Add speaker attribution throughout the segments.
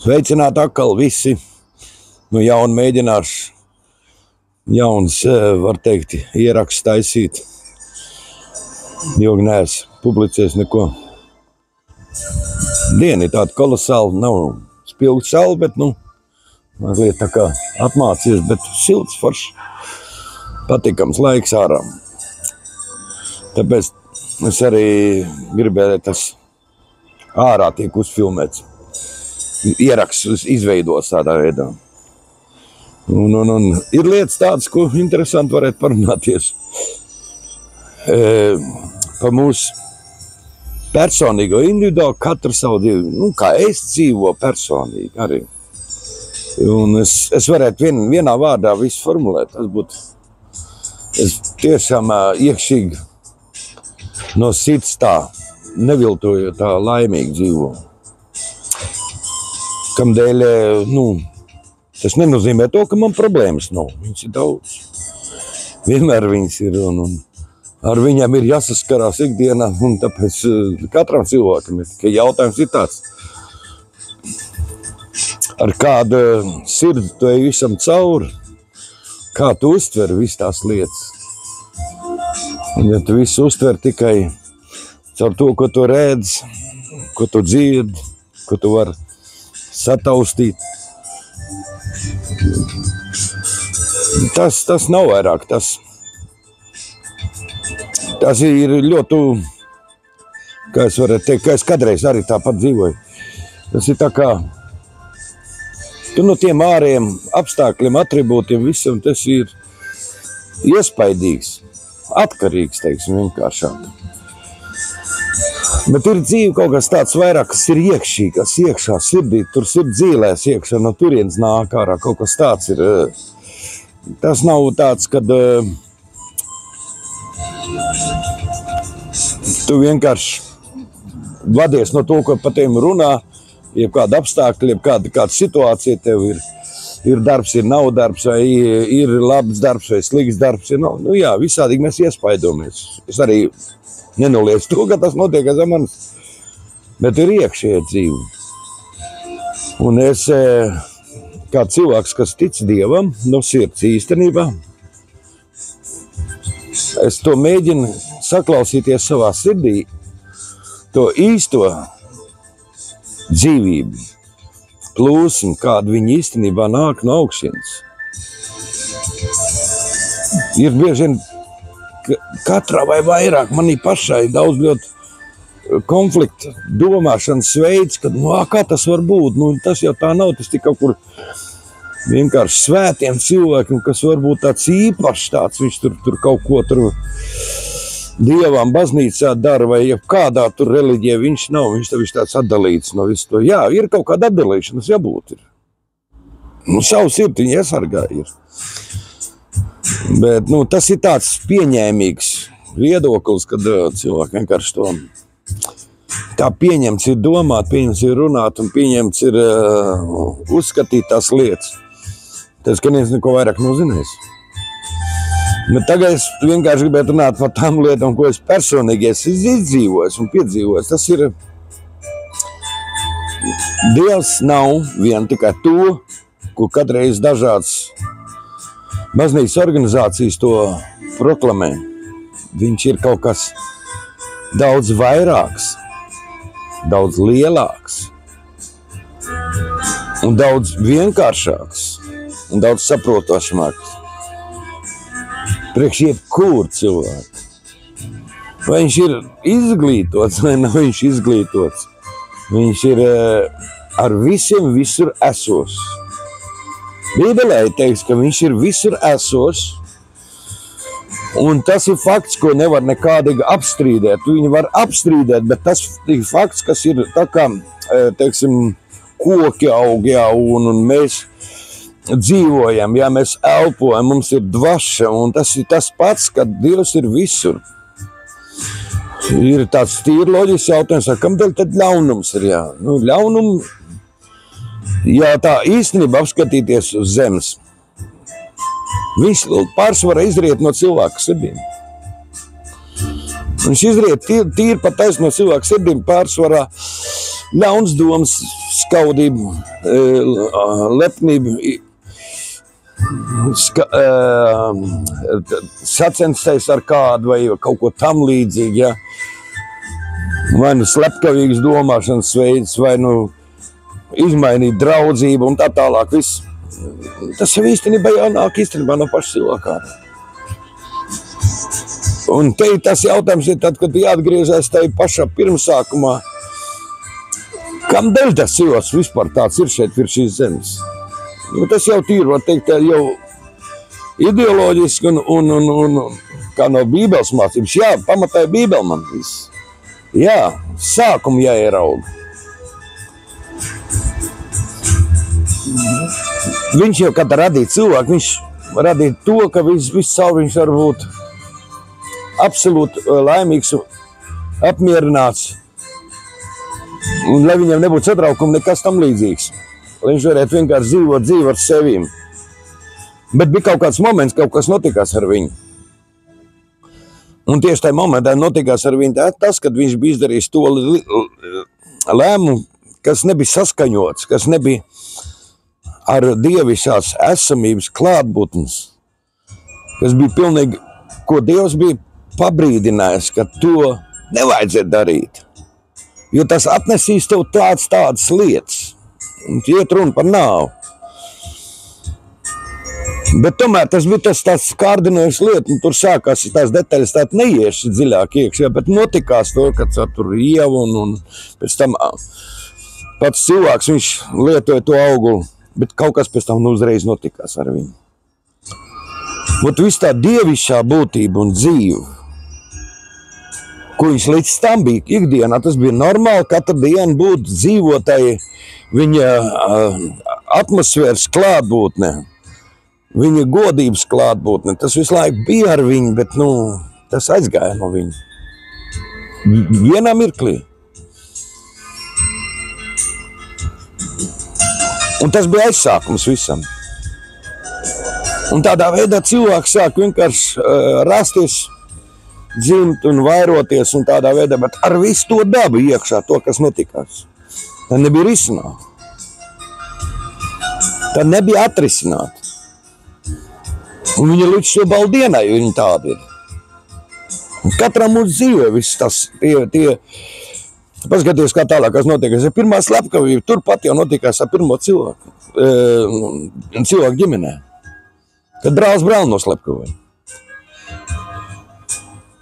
Speaker 1: Sveicināt atkal visi. Nu jauni mēģināšu jauns, var teikt, ieraksts taisīt. Ilgi neesmu publicējis neko. Diena ir tāda kolosāla, nav spilgta saule, bet, mazliet tā kā apmācies, bet silts foršs, patikams laiks ārā. Tāpēc es arī gribēju, lai tas ārā tiek uzfilmēts. Ieraksts izveidos tādā veidā. Un ir lietas tādas, ko interesanti varētu parunāties. Pa mūsu personīgo, individuāli, katru savu dzīvi. Kā es dzīvo personīgi arī. Un es varētu vienā vārdā visu formulēt. Tas būtu, es tiešām iekšīgi no sirds tā, neviltojot tā laimīgi dzīvo. Kamdēļ, tas nenozīmē to, ka man problēmas nav. Viņas ir daudz. Vienmēr viņas ir un ar viņām ir jāsaskarās ikdienā, un tāpēc katram cilvēkam ir. Tikai jautājums ir tāds, ar kādu sirdi tu ej visam cauri, kā tu uztver visu tās lietas. Un ja tu visu uztver tikai caur to, ko tu redz, ko tu dzirdi, ko tu vari sataustīt, tas nav vairāk, tas ir ļoti, kā es varētu teikt, ka es kādreiz arī tāpat dzīvoju. Tas ir tā kā, tu no tiem ārējiem apstākļiem, atribūtiem, visam tas ir iespaidīgs, atkarīgs, teiksim, vienkāršāk. Bet ir dzīve kaut kas tāds vairāk, kas ir iekšī, kas iekšā sirdī, tur sirds dzīlēs iekšā, no turienes nāk ārā, kaut kas tāds ir. Tas nav tāds, kad tu vienkārši vadies no to, ko pa tevi runā, jeb kāda apstākļa, jeb kāda situācija tev ir. Ir darbs, ir nav darbs, vai ir labs darbs, vai slikts darbs. Jā, visādīgi mēs iespaidomies. Es arī nenoliedzu to, ka tas notiek aiz manis, bet ir iekšējā dzīve. Un es, kā cilvēks, kas tic Dievam, no sirds īstenībā, es to mēģinu saklausīties savā sirdī, to īsto dzīvību, plūsmu, kādu viņi īstenībā nāk no augšienes. Ir bieži vien katrā vai vairāk manī pašai daudz ļoti konflikta domāšanas veids, kad, kā tas var būt? Tas jau tā nav, tas tik kaut kur vienkārši svētiem cilvēkiem, kas varbūt tāds īpašs tāds, viņš tur kaut ko tur Dievam baznīcā dara, vai kādā tur reliģijā viņš nav, viņš tāds atdalīts no visu to. Jā, ir kaut kāda atdalīšanas jābūt ir. Savu sirdi viņi iesargā ir. Bet, tas ir tāds pieņēmīgs viedoklis, kad cilvēki vienkārši to tā pieņemts ir domāt, pieņemts ir runāt un pieņemts ir uzskatīt tās lietas. Tas, ka neviens neko vairāk nozinās. Bet tagad es vienkārši gribētu runāt par tām lietām, ko es personīgi esmu izdzīvojis un piedzīvojis. Tas ir, Dievs nav vien tikai to, ko katreiz dažādas baznīcas organizācijas to proklamē. Viņš ir kaut kas daudz vairāks, daudz lielāks un daudz vienkāršāks un daudz saprotošāks. Priekš jebkur cilvēku. Vai viņš ir izglītots, vai nav viņš izglītots. Viņš ir ar visiem visur esos. Bībelē teiks, ka viņš ir visur esos, un tas ir fakts, ko nevar nekādīgi apstrīdēt. Viņi var apstrīdēt, bet tas ir fakts, kas ir tā kā, teiksim, koki aug, jā, un mēs dzīvojam, jā, mēs elpojam, mums ir dvaša, un tas ir tas pats, ka Dievs ir visur. Ir tāds tīri loģisks jautājums, kamdēļ tad ļaunums ir, jā? Ļaunumu, jā, tā īstenībā apskatīties uz zemes. Viņš pārsvarā izriet no cilvēka sirdīm. Viņš izriet tīri pat no cilvēka sirdīm pārsvarā ļauns domas, skaudība, lepnība, sacensties ar kādu vai kaut ko tam līdzīgi, ja? Vai nu slepkavīgas domāšanas veids, vai nu izmainīt draudzību un tā tālāk. Viss. Tas jau īstenībā jānāk no paša cilvēkā. Un te tas jautājums ir tad, kad jāatgriezās tai pašā pirmsākumā. Kam dēļ tas cilvēks vispār tāds ir šeit virs šīs zemes? Tas jau tīri, var teikt, jau ideoloģiski un kā no Bībeles mācības. Jā, pamatā ir Bībele man viss. Jā, sākumu jāierauga. Viņš jau, kad radīja cilvēku, viņš radīja to, ka viss caur viņš var būt absolūti laimīgs un apmierināts. Un lai viņam nebūtu satraukumi, nekas tam līdzīgs. Lai viņš varētu vienkārši dzīvot dzīvi ar sevīm. Bet bija kaut kāds moments, kaut kas notikās ar viņu. Un tieši tajā momentā notikās ar viņu tas, kad viņš bija izdarījis to lēmumu, kas nebija saskaņots, kas nebija ar dievišķās esamības klātbūtnes, kas bija pilnīgi, ko Dievs bija pabrīdinājis, ka to nevajadzētu darīt. Jo tas atnesīs tev tādas lietas. Un iet runa par nāvu. Bet tomēr tas bija tāds kārdinājums lieta, un tur sākās tās detaļas, tāda neieši dziļāk iekšā, bet notikās to, ka tur Ieva un pēc tam pats cilvēks, viņš lietoja to augulu, bet kaut kas pēc tam uzreiz notikās ar viņu. Ot viss tā dievišķā būtība un dzīve, ko viņš līdz tam bija ikdienā, tas bija normāli katru dienu būt dzīvotai viņa atmosfēras klātbūtne, viņa godības klātbūtne. Tas visu laiku bija ar viņu, bet tas aizgāja no viņa. Vienā mirklī. Un tas bija aizsākums visam. Un tādā veidā cilvēks sāk vienkārši rasties, dzimt un vairoties un tādā veidā, bet ar visu to dabu iekšā, to, kas notikās. Tā nebija risināta. Tā nebija atrisināta. Un viņa līdz šo baldienai viņa tāda ir. Un katram mūsu dzīvē viss tas, paskaties, kā tālāk, kas notiekās. Pirmā slepkavība, turpat jau notikās ar pirmo cilvēku, cilvēku ģimenē. Kad brālis brāli noslepkavoja.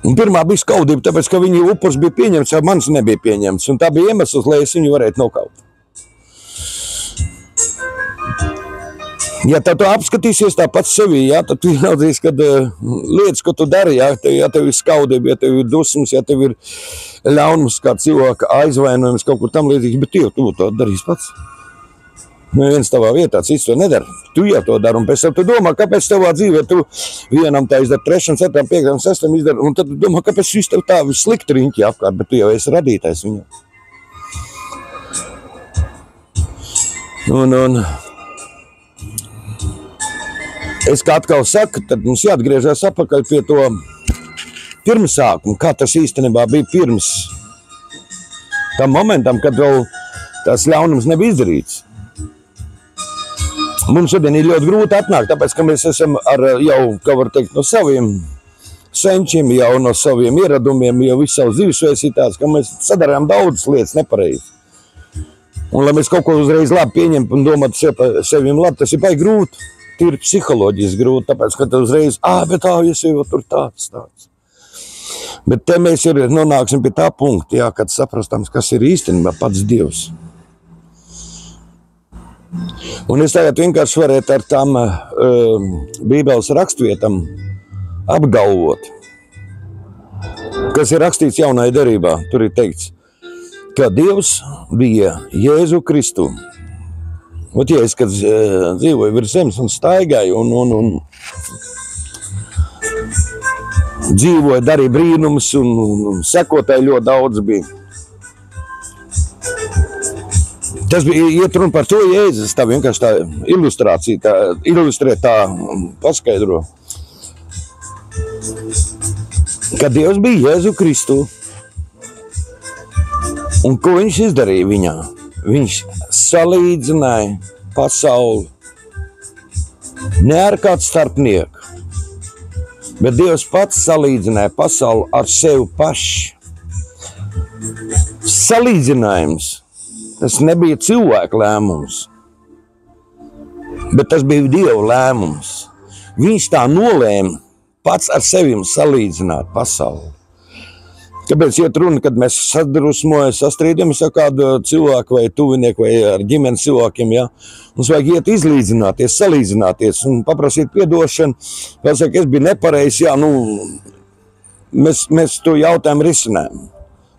Speaker 1: Un pirmā bija skaudība, tāpēc, ka viņa upurs bija pieņemts, ja mans nebija pieņemts. Un tā bija iemesls, lai es viņu varētu nokaut. Ja tu apskatīsies tā pats sevī, jā, tad tu ieraudzīs, kad lietas, ko tu dari, jā, ja tev ir skaudība, ja tev ir dusmas, ja tev ir ļaunums, kā cilvēka aizvainojums, kaut kur tam līdzīgs, bet tu to darīs pats. Viens tavā vietā, cits to nedara. Tu jau to dari, un pēc tam tu domā, kāpēc tavā dzīvē tu vienam tā izdara, 3, 7, 5, 6 izdara, un tad tu domā, kāpēc viss tev tā slikti riņķi apkārt, bet tu jau esi radītājs viņam. Un es kā atkal saku, tad mums jāatgriežas atpakaļ pie to pirmsākumu, kā tas īstenībā bija pirms tam momentam, kad vēl tās ļaunums nebija izdarīts. Mums šodien ir ļoti grūti atnākt, tāpēc, ka mēs esam ar jau, kā var teikt, no saviem senčiem, jau no saviem ieradumiem, jau visu savu dzīvesveids ir tāds, ka mēs sadarām daudzas lietas nepareizi. Un lai mēs kaut ko uzreiz labi pieņem un domāt sevim labi, tas ir baigi grūti. Tīri psiholoģiski grūti, tāpēc, ka tu uzreiz, bet es jau tur tāds. Bet te mēs nonāksim pie tā punkta, jā, kad saprastams, kas ir īstenībā pats Dievs. Un es tagad vienkārši varētu ar tām Bībeles rakstvietam apgalvot, kas ir rakstīts jaunajā derībā. Tur ir teikts, ka Dievs bija Jēzu Kristu. Ot, ja es, kad dzīvoju virs zemes un staigāju un dzīvoju, darīju brīnumus un sekotāji ļoti daudz bija. Tas bija iet runa par to Jēzus, tā vienkārši tā ilustrācija, tā ilustrē, tā paskaidro. Ka Dievs bija Jēzu Kristu. Un ko viņš izdarīja viņā? Viņš salīdzināja pasauli ne ar kādu starpnieku, bet Dievs pats salīdzināja pasauli ar sevi pašu. Salīdzinājums, tas nebija cilvēka lēmums, bet tas bija Dieva lēmums. Viņš tā nolēma pats ar sevi salīdzināt pasauli. Kāpēc iet runa, kad mēs sadrusmojamies, sastrīdamies ar kādu cilvēku vai tuvinieku vai ar ģimenes cilvēkiem, ja? Mums vajag iet izlīdzināties, salīdzināties un paprasīt piedošanu. Pasaka, es biju nepareizs, jā, mēs to jautājumu risinājām.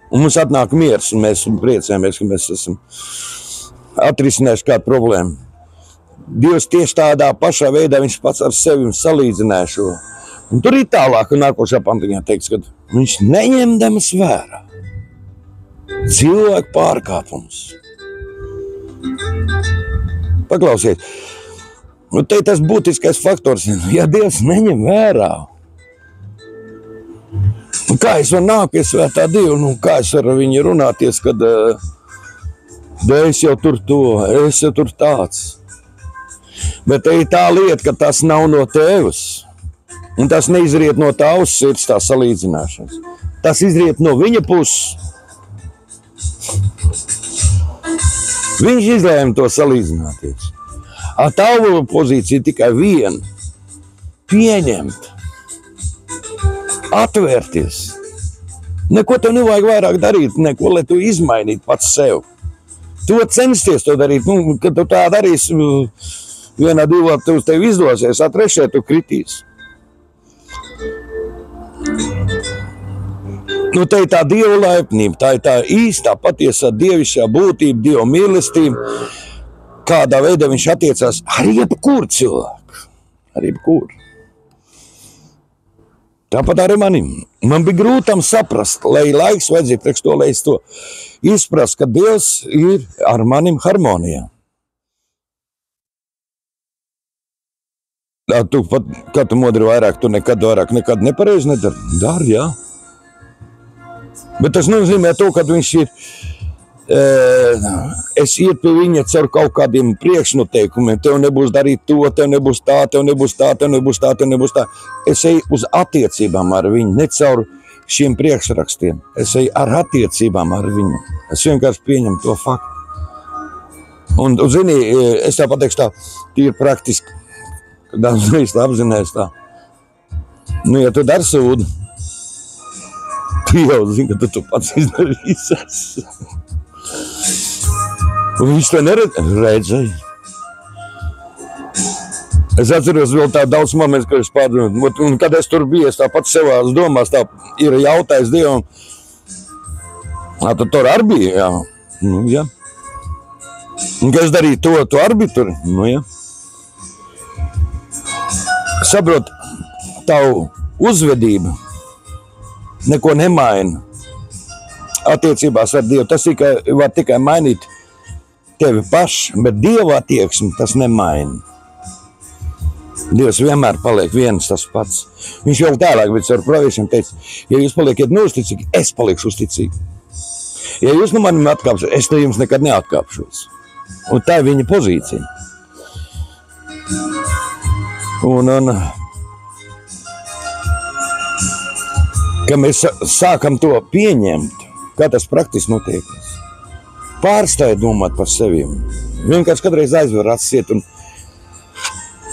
Speaker 1: Un mums atnāk miers, un mēs priecājamies, ka mēs esam atrisinājuši kādu problēmu. Dievs tieši tādā pašā veidā viņš pats ar sevi salīdzināja šo. Un tur ir tālāk, un nākošā pantiņā teiks, ka viņš neņemdams vērā cilvēku pārkāpumus. Paklausiet, te tas būtiskais faktors, ja Dievs neņem vērā, kā es varu nākt pie svētā Dieva, kā es varu viņu runāties, kad es jau tur to, es jau tur tāds. Bet te ir tā lieta, ka tas nav no tevis. Un tas neizriet no tavas sirds tā salīdzināšanas. Tas izriet no viņa puses. Viņš izlēma to salīdzināties. Ar tavu pozīciju tikai viena. Pieņemt. Atvērties. Neko tev nevajag vairāk darīt, neko, lai tu izmainītu pats sev. Tu censties to darīt. Kad tu tā darīsi, vienā divā tev izdosies, a trešajā tu kritīs. Te ir tā Dieva laipnība, tā ir tā īstā, patiesā dievišķā būtība, Dieva mīlestība, kādā veidā viņš attiecās ar jebkuru cilvēku. Ar jebkuru. Tāpat arī manim. Man bija grūtam saprast, lai laiks vajadzēja priekš to, lai es to izprast, ka Dievs ir ar manim harmonijā. Tu pat, kad tu modri vairāk, tu nekad nepareizi nedari. Dari, jā. Bet tas nozīmē to, ka viņš ir, es iet pie viņa caur kaut kādiem priekšnoteikumiem, tev nebūs darīt to, tev nebūs tā, tev nebūs tā, tev nebūs tā, tev nebūs tā. Es eju uz attiecībām ar viņu, ne caur šiem priekšrakstiem. Es eju ar attiecībām ar viņu. Es vienkārši pieņemu to faktu. Un zini, es tā pateikšu tā, tīri praktiski, kad dažreiz tā apzinājos tā. Ja tu dari sūdu, tu jau zini, ka tu pats izdarīsies. Un viņš to neredzēja. Es atceros vēl tā daudz momentus, kad es pārdomāju. Un kad es tur biju, es tāpat sevās domās, tā ir jautājis Dievam. Tu tur arī biji, jā. Jā. Un kad es darīju to, tu arī biji tur, jā. Saprot, tavu uzvedību neko nemaina attiecībās ar Dievu. Tas var tikai mainīt tevi pašu, bet Dieva attieksmi tas nemaina. Dievs vienmēr paliek viens tas pats. Viņš vēl tālāk, bet ar praviešiem teica, ja jūs paliekiet neuzticīgi, es palikšu uzticīgi. Ja jūs no manim atkāpšos, es no jums nekad neatkāpšos. Un tā ir viņa pozīcija. Un kad mēs sākam to pieņemt, kā tas praktiski notiek, pārstāj domāt par seviem. Vienkārši kādreiz aizver atsiet un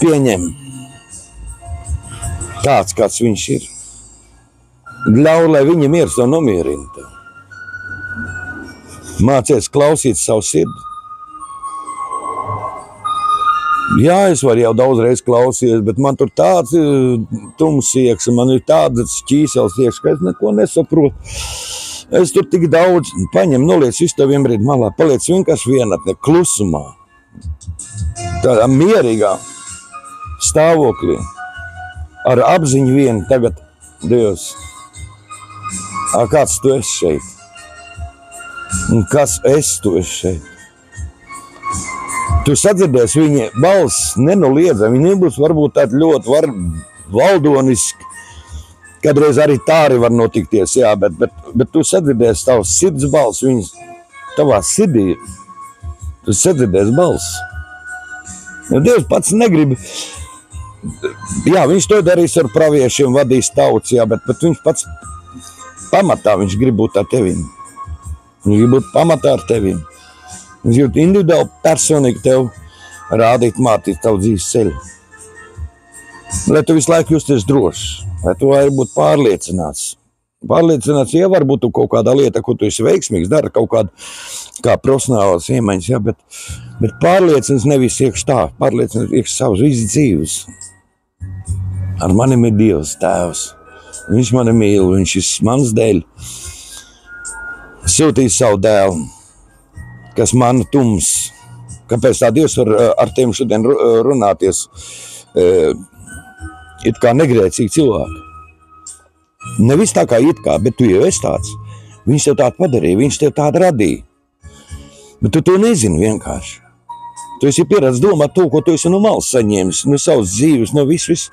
Speaker 1: pieņem tāds, kāds viņš ir. Ļauj, lai viņa miers to nomierina. Mācies klausīt savu sirdi. Jā, es varu jau daudzreiz klausīties, bet man tur tāds tumsieks, man ir tāds ķīsels iekš, ka es neko nesaprotu. Es tur tik daudz paņem, noliec visu tev vienbrīd malā, paliec vienkārši vienatnē, klusumā. Tādā mierīgā stāvoklī. Ar apziņu vienu tagad, Dievs, kāds tu esi šeit? Un kas es tu esi šeit? Tu sadzirdēsi viņa balss nenoliedzami, viņa nebūs varbūt tāda ļoti valdoniski, kādreiz arī tā arī var notikties, jā, bet tu sadzirdēsi tavs sirds balss, viņas tavā sirdī, tu sadzirdēs balss. Jo Dievs pats negrib, jā, viņš to darīs ar praviešiem, vadīs tauts, jā, bet viņš pats pamatā, viņš grib būt ar tevim. Viņš grib būt pamatā ar tevim. Viņš grib individuāli, personīgi tev rādīt, mātīt tavu dzīves ceļu. Lai tu visu laiku justies drošs, lai tu vari būt pārliecināts. Pārliecināts, ja varbūt tu kaut kādā lieta, ko tu esi veiksmīgs, dara kaut kādu kā profesionālās iemaņas, ja, bet pārliecināts nevis iekš tā, pārliecināts iekš savas visas dzīves. Ar manim ir Dievs, Tēvs. Viņš mani mīl, viņš ir mans dēļ. Sūtīs savu dēlu, kas man tums. Kāpēc tā Dievs var ar tiem šodien runāties? It kā negrēcīgi cilvēki. Nevis tā kā it kā, bet tu jau esi tāds. Viņš tev tādu padarīja, viņš tev tādu radīja. Bet tu to nezini vienkārši. Tu esi pieredzis domāt to, ko tu esi no malas saņēmis, no savas dzīves, no viss.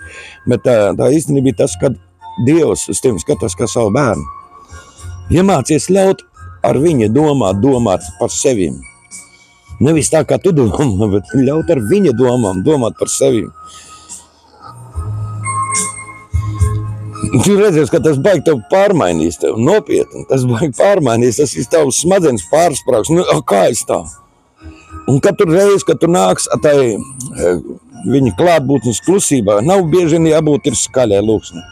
Speaker 1: Bet tā īstenībā bija tas, kad Dievs uz tevi skatās kā savu bērnu. Iemācies ļaut ar viņa domāt par sevim. Nevis tā, kā tu domā, bet ļaut ar viņa domāt par sevim. Tu redzēsi, ka tas baigi tev pārmainīs, tev nopietni. Tas baigi pārmainīs, tas ir tavs smadzenes pārsprāgs. Nu, kā es tā? Un katru reizi, kad tu nāks tai viņa klātbūtnes klusībā, nav bieži vien jābūt ir skaļai lūksnei.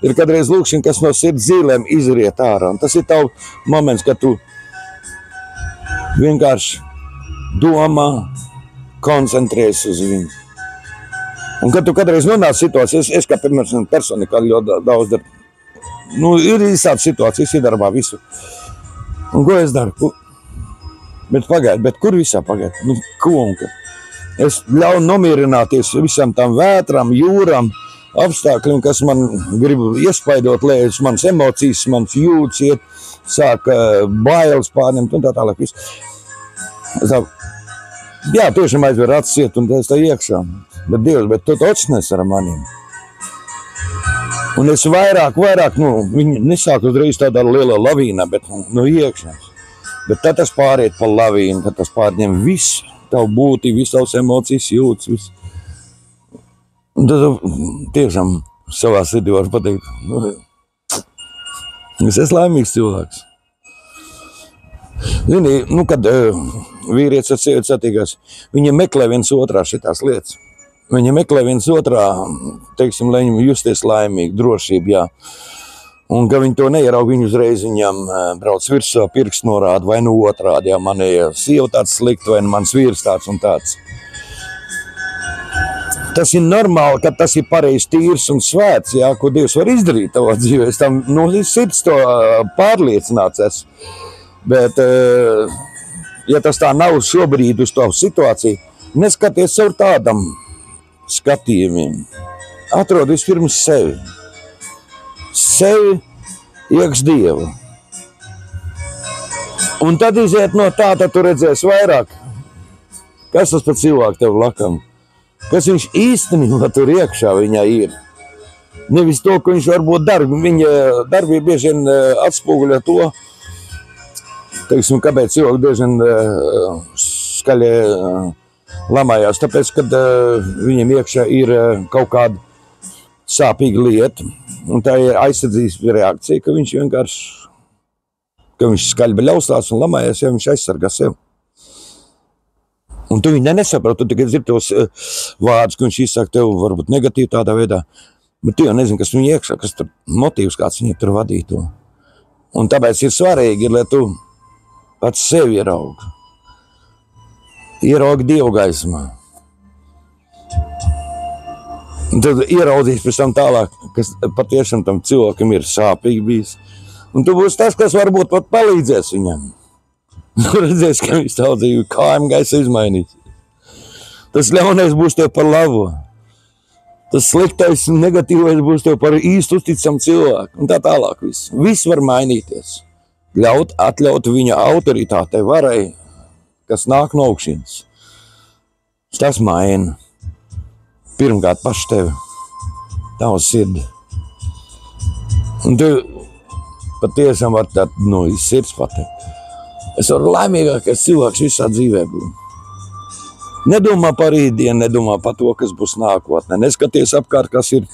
Speaker 1: Ir kādreiz lūkšana, kas no sirds zīlēm izriet ārā. Un tas ir tavu moments, kad tu vienkārši domā, koncentrējies uz viņu. Un kad tu kādreiz nonāc situācijas, es kā piemēram personīgi ļoti daudz daru. Nu, ir īsāda situācijas, iedarbā visu. Un ko es daru? Bet pagaid, bet kur visā pagaid? Nu, ko un ka? Es ļauju nomierināties visam tam vētram, jūram, apstākļiem, kas man grib iespaidot lēļus, manas emocijas, manas jūtas iet, sāk bailes pārņemt un tā tālāk visu. Jā, tiešām aizver acis iet un es tā iekšā. Bet Dievs, bet tu taču nes ar maniem. Un es vairāk, viņi nesāk uzreiz tādā lielā lavīnā, bet iekšā. Bet tad tas pāriet pa lavīnu, tad tas pārņem visu, tavu būtību, visu tavas emocijas, jūtas, visu. Un tad tiešām savā sirdī var pateikt, es esmu laimīgs cilvēks. Zini, kad vīrietis ar sievieti satīkās, viņi meklē viens otrā šitās lietas. Viņi meklē viens otrā, teiksim, lai viņam justies laimīgi, drošība, jā. Un, ka viņi to neierauga, viņi uzreiz viņam brauc virsā, pirksts norāda, vai nu otrādi, jā, man ir sieva tāds slikts, vai mans vīrs tāds un tāds. Tas ir normāli, ka tas ir pareizi tīrs un svēts, jā, ko Dievs var izdarīt tavā dzīvē. Es tam no sirds to pārliecināts esmu. Bet, ja tas tā nav šobrīd uz tavu situāciju, neskaties caur tādam skatījumiem. Atrod vispirms sevi. Sevi iekš Dievu. Un tad iziet no tā, tad tu redzēsi vairāk. Kas tas par cilvēku tev lakam? Kas viņš īstenībā tur iekšā viņā ir? Nevis to, ko viņš varbūt dara. Viņa darbība bieži vien atspūguļo to, teiksim, kāpēc cilvēki bieži vien skaļi lamājās, tāpēc, kad viņam iekšā ir kaut kāda sāpīga lieta, un tā ir aizsardzības reakcija, ka viņš vienkārši, ka viņš skaļi bļaustās un lamājās, ja viņš aizsargā sev. Un tu viņu nesaprot, tu tikai dzirdi tos vārdus, ka viņš izsaka tev varbūt negatīvi tādā veidā, bet tu jau nezini, kas viņu iekšā, kas tur motīvs, kāds viņu tur vadīja to. Un tāpēc ir svarīgi, lai tu pats sevi ieraugi. Ieraugi Dievu gaismā. Un tad ieraudzīs pēc tam tālāk, kas patiešām tam cilvēkam ir sāpīgi bijis. Un tu būsi tas, kas varbūt pat palīdzēs viņam. Redzēs, ka viņš tā dzīvi kājām gaisa izmainīs. Tas ļaunais būs tev par labu. Tas sliktais un negatīvais būs tev par īstu uzticam cilvēku. Un tā tālāk viss. Viss var mainīties. Atļaut viņa autoritātei, varai, kas nāk no augšienes. Tas maina. Pirmkārt paši tevi. Tavu sirdi. Un tu patiešām var tā no sirds pateikt. Es varu laimīgākais cilvēks visā dzīvē būt. Nedomā par rītdienu, nedomā par to, kas būs nākotnē. Neskaties apkārt, kas ir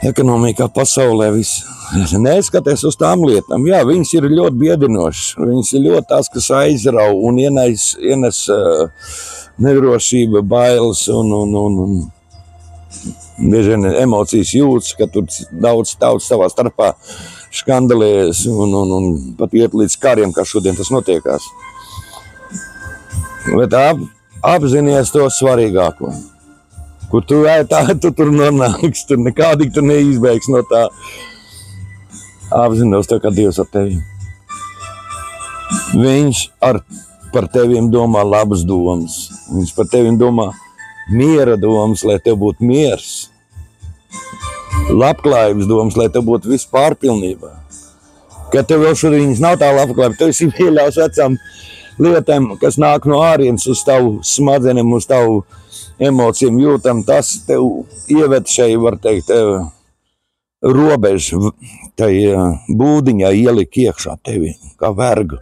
Speaker 1: ekonomikā pasaulē viss. Neskaties uz tām lietām. Jā, viņas ir ļoti biedinošas. Viņas ir ļoti tās, kas aizrauj un ienes nedrošība, bailes un bieži vien emocijas jūtas, ka tur daudz tautas savā starpā skandalējas un pat iet līdz kariem, kā šodien tas notiekās. Bet apzinies to svarīgāko. Kur tu ej tā, tu tur nonāks, tur nekādīgi tu neizbēgs no tā. Apzinos to, ka Dievs ar tevi. Viņš par tevim domā labas domas. Viņš par tevim domā miera domas, lai tev būtu miers. Labklājības domas, lai tev būtu viss pārpilnībā. Kad tev vēl šodien viņas nav tā labklājība, tev esi pieļaus vecām lietām, kas nāk no ārienes uz tavu smadzenim, uz tavu emocijām jūtam, tas tev ieved šai, var teikt, robežu, tai būdiņā ielika iekšā tevi, kā vergu.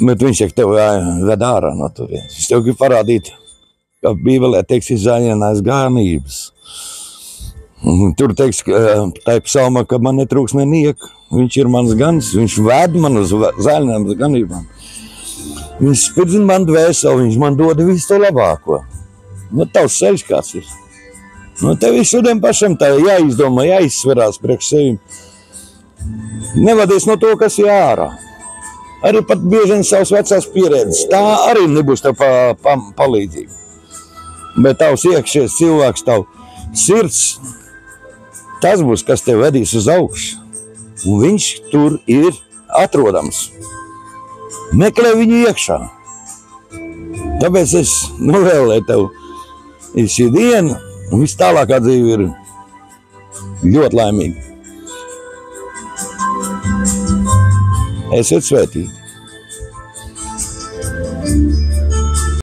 Speaker 1: Bet viņš tev ved ārā no turienes. Viņš tev grib parādīt, kā Bībelē teiks, izzaļinās ganības. Tur teiks, tai psalmā, ka man netrūks nenieka. Viņš ir mans gans, viņš ved man uz zaļinām ganībām. Viņš spridzina man dvēseli, viņš man dod visu to labāko. Nu, tavs ceļš kāds ir. Nu, tev ir šodien pašam tā jāizdomā, jāizsverās priekš sevi. Nevadies no to, kas ir ārā. Arī pat bieži vien savas vecās pieredzes. Tā arī nebūs tev palīdzība. Bet tavs iekšies cilvēks, tavu sirds, tas būs, kas tev vedīs uz augšu. Un viņš tur ir atrodams. Meklē viņu iekšā. Tāpēc es novēlēju tev šī diena, un viss tālākā dzīve ir ļoti laimīga. Esiet svētīti.